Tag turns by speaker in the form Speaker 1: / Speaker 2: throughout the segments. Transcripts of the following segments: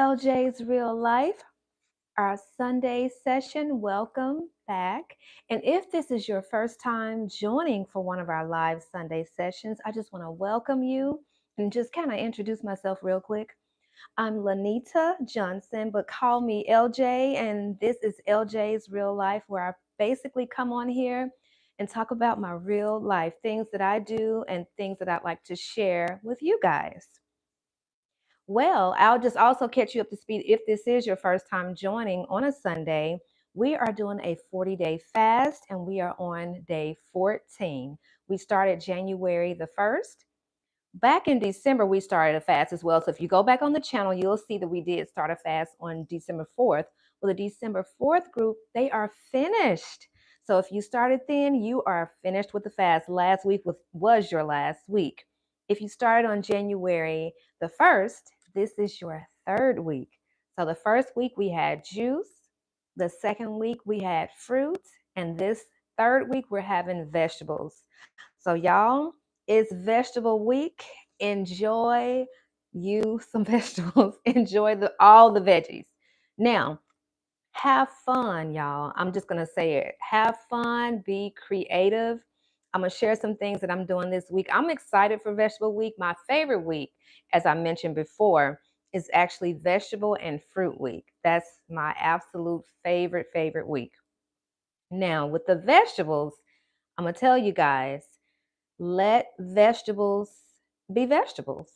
Speaker 1: LJ's Real Life, our Sunday session. Welcome back. And if this is your first time joining for one of our live Sunday sessions, I just want to welcome you and just kind of introduce myself real quick. I'm Lanita Johnson, but call me LJ, and this is LJ's Real Life, where I basically come on here and talk about my real life, things that I do and things that I'd like to share with you guys. Well, I'll just also catch you up to speed. If this is your first time joining on a Sunday, we are doing a 40-day fast and we are on day 14. We started January the 1st. Back in December, we started a fast as well. So if you go back on the channel, you'll see that we did start a fast on December 4th. Well, the December 4th group, they are finished. So if you started then, you are finished with the fast. Last week was your last week. If you started on January the 1st, this is your third week. So the first week we had juice. The second week we had fruit. And this third week we're having vegetables. So y'all, it's vegetable week. Enjoy you some vegetables. Enjoy all the veggies. Now, have fun, y'all. I'm just going to say it. Have fun, be creative. I'm going to share some things that I'm doing this week. I'm excited for Vegetable Week. My favorite week, as I mentioned before, is actually Vegetable and Fruit Week. That's my absolute favorite week. Now, with the vegetables, I'm going to tell you guys, let vegetables be vegetables.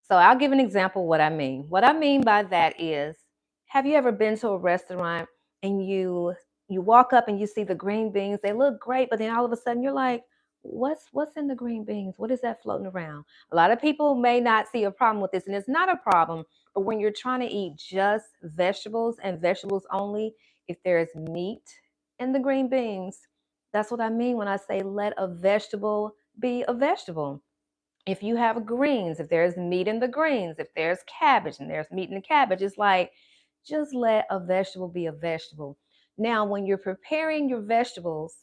Speaker 1: So I'll give an example of what I mean. What I mean by that is, have you ever been to a restaurant and you walk up and you see the green beans? They look great, but then all of a sudden you're like, what's in the green beans? What is that floating around? A lot of people may not see a problem with this, and it's not a problem. But when you're trying to eat just vegetables and vegetables only, if there's meat in the green beans, that's what I mean when I say let a vegetable be a vegetable. If you have greens, if there's meat in the greens, if there's cabbage and there's meat in the cabbage, it's like, just let a vegetable be a vegetable. Now, when you're preparing your vegetables,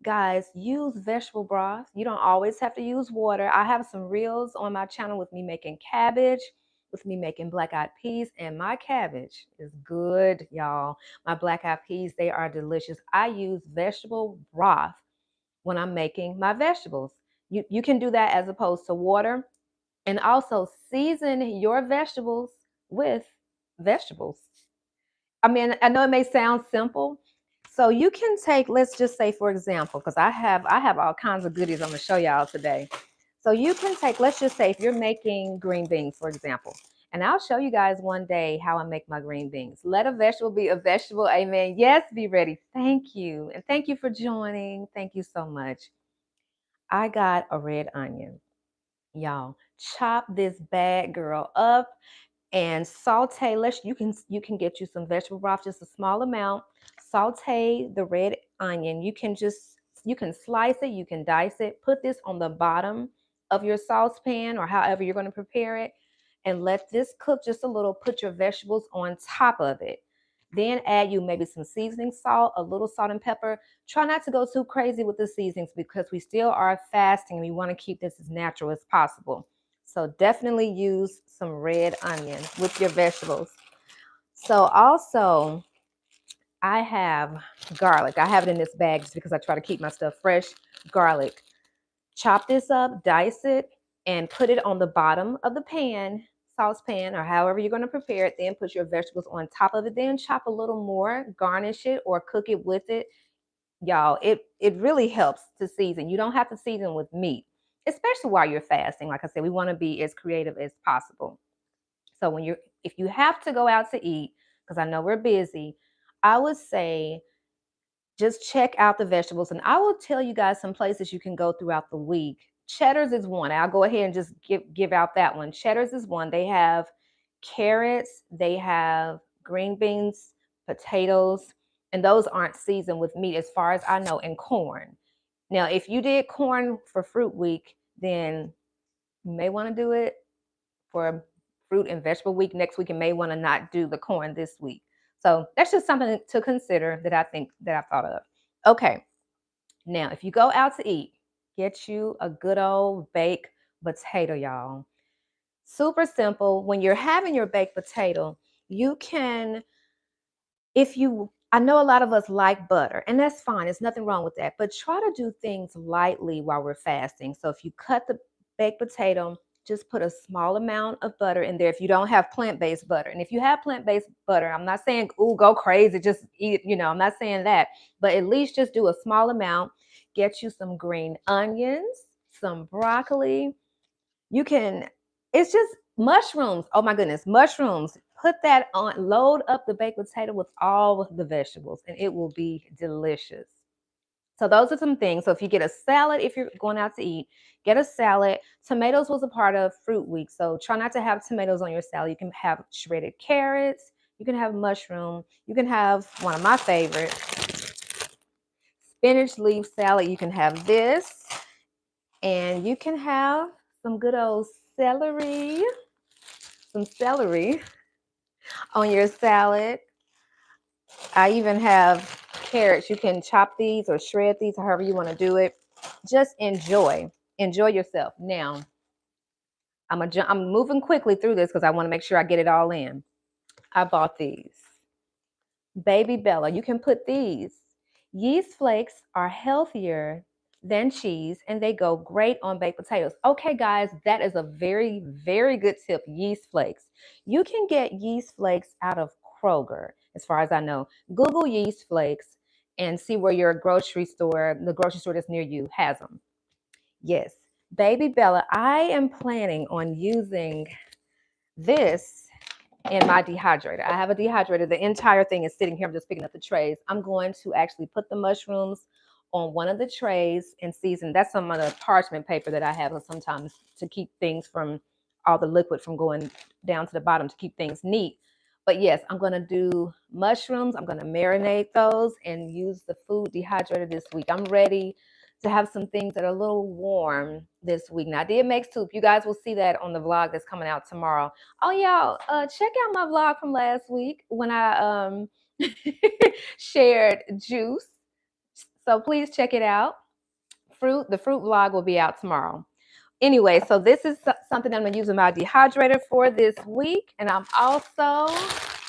Speaker 1: guys, use vegetable broth. You don't always have to use water. I have some reels on my channel with me making cabbage, with me making black-eyed peas, and my cabbage is good, y'all. My black-eyed peas, they are delicious. I use vegetable broth when I'm making my vegetables. You can do that as opposed to water. And also season your vegetables with vegetables. I mean, I know it may sound simple. So you can take, let's just say, for example, because I have all kinds of goodies I'm going to show y'all today. So you can take, let's just say if you're making green beans, for example, and I'll show you guys one day how I make my green beans. Let a vegetable be a vegetable. Amen. Yes, be ready. Thank you. And thank you for joining. Thank you so much. I got a red onion. Y'all, chop this bad girl up and saute. You can get you some vegetable broth, just a small amount. Saute the red onion. You can slice it, you can dice it. Put this on the bottom of your saucepan or however you're going to prepare it, and let this cook just a little. Put your vegetables on top of it. Then add you maybe some seasoning salt, a little salt and pepper. Try not to go too crazy with the seasonings because we still are fasting and we want to keep this as natural as possible. So definitely use some red onion with your vegetables. So also, I have garlic. I have it in this bag just because I try to keep my stuff fresh. Garlic. Chop this up, dice it, and put it on the bottom of the pan, saucepan, or however you're going to prepare it. Then put your vegetables on top of it. Then chop a little more, garnish it, or cook it with it. Y'all, it really helps to season. You don't have to season with meat, especially while you're fasting. Like I said, we want to be as creative as possible. So if you have to go out to eat, because I know we're busy, I would say just check out the vegetables. And I will tell you guys some places you can go throughout the week. Cheddar's is one. I'll go ahead and just give out that one. Cheddar's is one. They have carrots, they have green beans, potatoes, and those aren't seasoned with meat as far as I know, and corn. Now, if you did corn for Fruit Week, then you may want to do it for Fruit and Vegetable Week next week, and may want to not do the corn this week. So that's just something to consider that I think that I've thought of. Okay, now if you go out to eat, get you a good old baked potato, y'all. Super simple. When you're having your baked potato, you can, I know a lot of us like butter, and that's fine. There's nothing wrong with that. But try to do things lightly while we're fasting. So if you cut the baked potato, just put a small amount of butter in there if you don't have plant-based butter. And if you have plant-based butter, I'm not saying, ooh, go crazy, just eat, I'm not saying that. But at least just do a small amount. Get you some green onions, some broccoli. It's just mushrooms. Oh my goodness, mushrooms. Put that on, load up the baked potato with all the vegetables, and it will be delicious. So those are some things. So if you get a salad, if you're going out to eat, get a salad. Tomatoes was a part of Fruit Week, so try not to have tomatoes on your salad. You can have shredded carrots. You can have mushroom. You can have one of my favorites, spinach leaf salad. You can have this, and you can have some good old celery, some celery on your salad. I even have carrots. You can chop these or shred these, however you want to do it. Just enjoy yourself. Now, I'm moving quickly through this because I want to make sure I get it all in. I bought these. Baby Bella, you can put these. Yeast flakes are healthier than cheese, and they go great on baked potatoes. Okay, guys, that is a very, very good tip. Yeast flakes. You can get yeast flakes out of Kroger, as far as I know. Google yeast flakes and see where the grocery store that's near you has them. Yes. Baby Bella, I am planning on using this in my dehydrator. I have a dehydrator. The entire thing is sitting here. I'm just picking up the trays. I'm going to actually put the mushrooms on one of the trays and season. That's some of the parchment paper that I have sometimes to keep things from all the liquid from going down to the bottom to keep things neat. But yes, I'm going to do mushrooms. I'm going to marinate those and use the food dehydrator this week. I'm ready to have some things that are a little warm this week. Now, I did make soup. You guys will see that on the vlog that's coming out tomorrow. Oh, y'all, check out my vlog from last week when I shared juice. So please check it out. The fruit vlog will be out tomorrow. Anyway, so this is something I'm going to use in my dehydrator for this week. And I'm also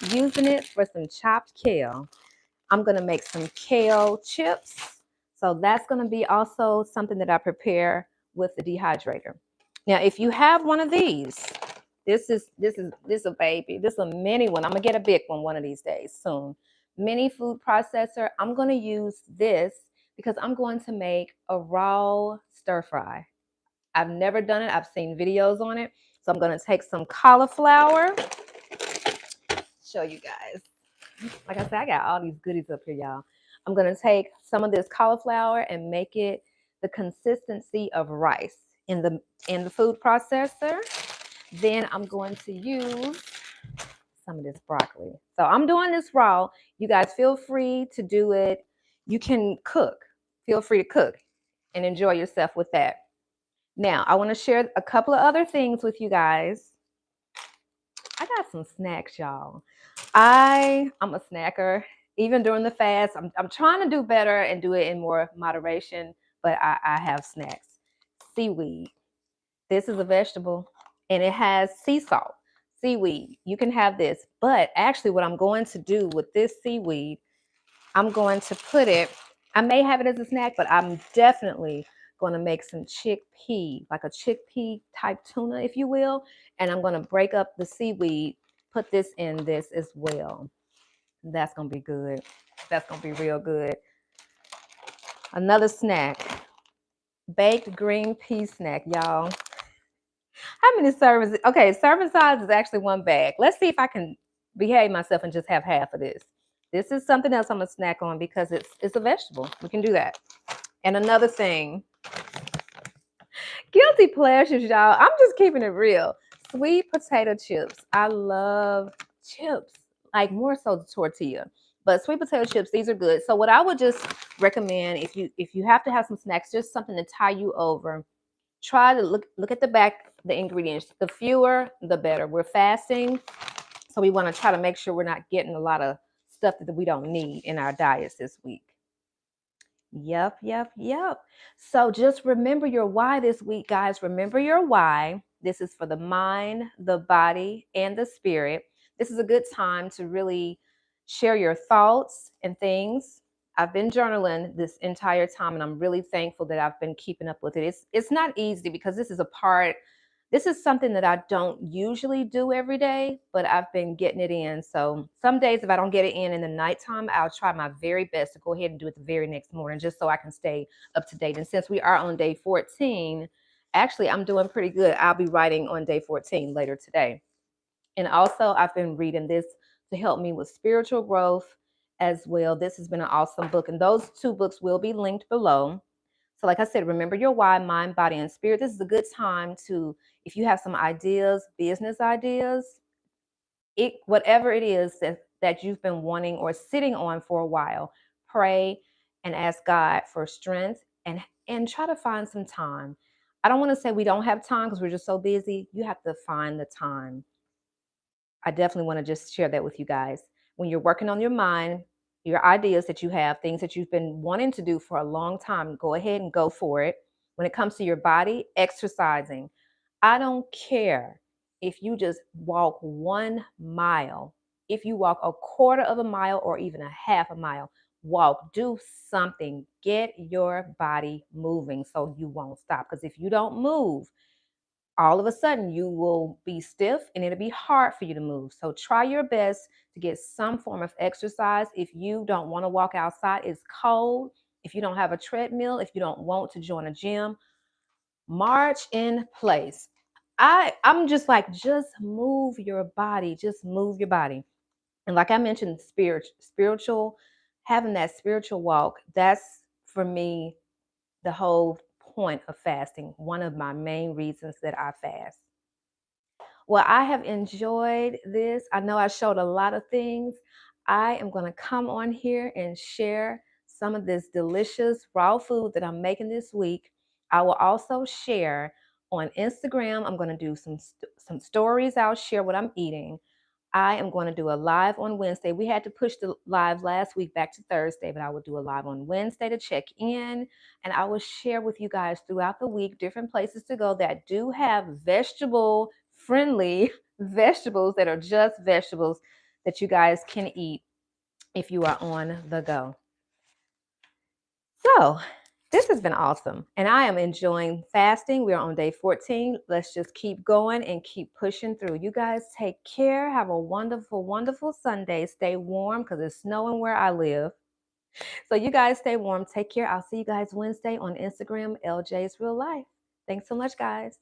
Speaker 1: using it for some chopped kale. I'm going to make some kale chips. So that's going to be also something that I prepare with the dehydrator. Now, if you have one of these, this is a baby. This is a mini one. I'm going to get a big one of these days soon. Mini food processor. I'm going to use this because I'm going to make a raw stir fry. I've never done it. I've seen videos on it. So I'm going to take some cauliflower. Show you guys. Like I said, I got all these goodies up here, y'all. I'm going to take some of this cauliflower and make it the consistency of rice in the food processor. Then I'm going to use some of this broccoli. So I'm doing this raw. You guys feel free to do it. You can cook. Feel free to cook and enjoy yourself with that. Now, I want to share a couple of other things with you guys. I got some snacks, y'all. I'm a snacker. Even during the fast, I'm trying to do better and do it in more moderation, but I have snacks. Seaweed. This is a vegetable, and it has sea salt. Seaweed. You can have this, but actually what I'm going to do with this seaweed, I'm going to put it, I may have it as a snack, but I'm definitely going to make some chickpea, like a chickpea type tuna, if you will. And I'm going to break up the seaweed, put this in this as well. That's going to be good. That's going to be real good. Another snack, baked green pea snack, y'all. How many servings? Okay, serving size is actually one bag. Let's see if I can behave myself and just have half of this. This is something else I'm going to snack on because it's a vegetable. We can do that. And another thing, guilty pleasures, y'all. I'm just keeping it real. Sweet potato chips. I love chips, like more so the tortilla. But sweet potato chips, these are good. So what I would just recommend, if you have to have some snacks, just something to tie you over, try to look at the back, the ingredients. The fewer, the better. We're fasting, so we want to try to make sure we're not getting a lot of stuff that we don't need in our diets this week. Yep. So just remember your why this week, guys. Remember your why. This is for the mind, the body, and the spirit. This is a good time to really share your thoughts and things. I've been journaling this entire time, and I'm really thankful that I've been keeping up with it. It's not easy because this is something that I don't usually do every day, but I've been getting it in. So some days, if I don't get it in the nighttime, I'll try my very best to go ahead and do it the very next morning just so I can stay up to date. And since we are on day 14, actually, I'm doing pretty good. I'll be writing on day 14 later today. And also, I've been reading this to help me with spiritual growth as well. This has been an awesome book. And those two books will be linked below. So, like I said, remember your why, mind, body, and spirit. This is a good time to, if you have some ideas, business ideas, whatever it is that you've been wanting or sitting on for a while, pray and ask God for strength and try to find some time. I don't want to say we don't have time because we're just so busy. You have to find the time. I definitely want to just share that with you guys. When you're working on your mind, your ideas that you have, things that you've been wanting to do for a long time, go ahead and go for it. When it comes to your body, exercising. I don't care if you just walk 1 mile, if you walk a quarter of a mile or even a half a mile, walk, do something, get your body moving so you won't stop. Because if you don't move, all of a sudden you will be stiff and it'll be hard for you to move. So try your best to get some form of exercise. If you don't want to walk outside, it's cold. If you don't have a treadmill, if you don't want to join a gym, march in place. I'm just like, just move your body, just move your body. And like I mentioned, spiritual, having that spiritual walk, that's for me the whole point of fasting. One of my main reasons that I fast. Well, I have enjoyed this. I know I showed a lot of things. I am going to come on here and share some of this delicious raw food that I'm making this week. I will also share on Instagram. I'm going to do some stories. I'll share what I'm eating. I am going to do a live on Wednesday. We had to push the live last week back to Thursday, but I will do a live on Wednesday to check in. And I will share with you guys throughout the week different places to go that do have vegetable friendly vegetables that are just vegetables that you guys can eat if you are on the go. So, this has been awesome, and I am enjoying fasting. We're on day 14. Let's just keep going and keep pushing through. You guys take care. Have a wonderful, wonderful Sunday. Stay warm because it's snowing where I live. So, you guys stay warm. Take care. I'll see you guys Wednesday on Instagram, LJsReelLife. Thanks so much, guys.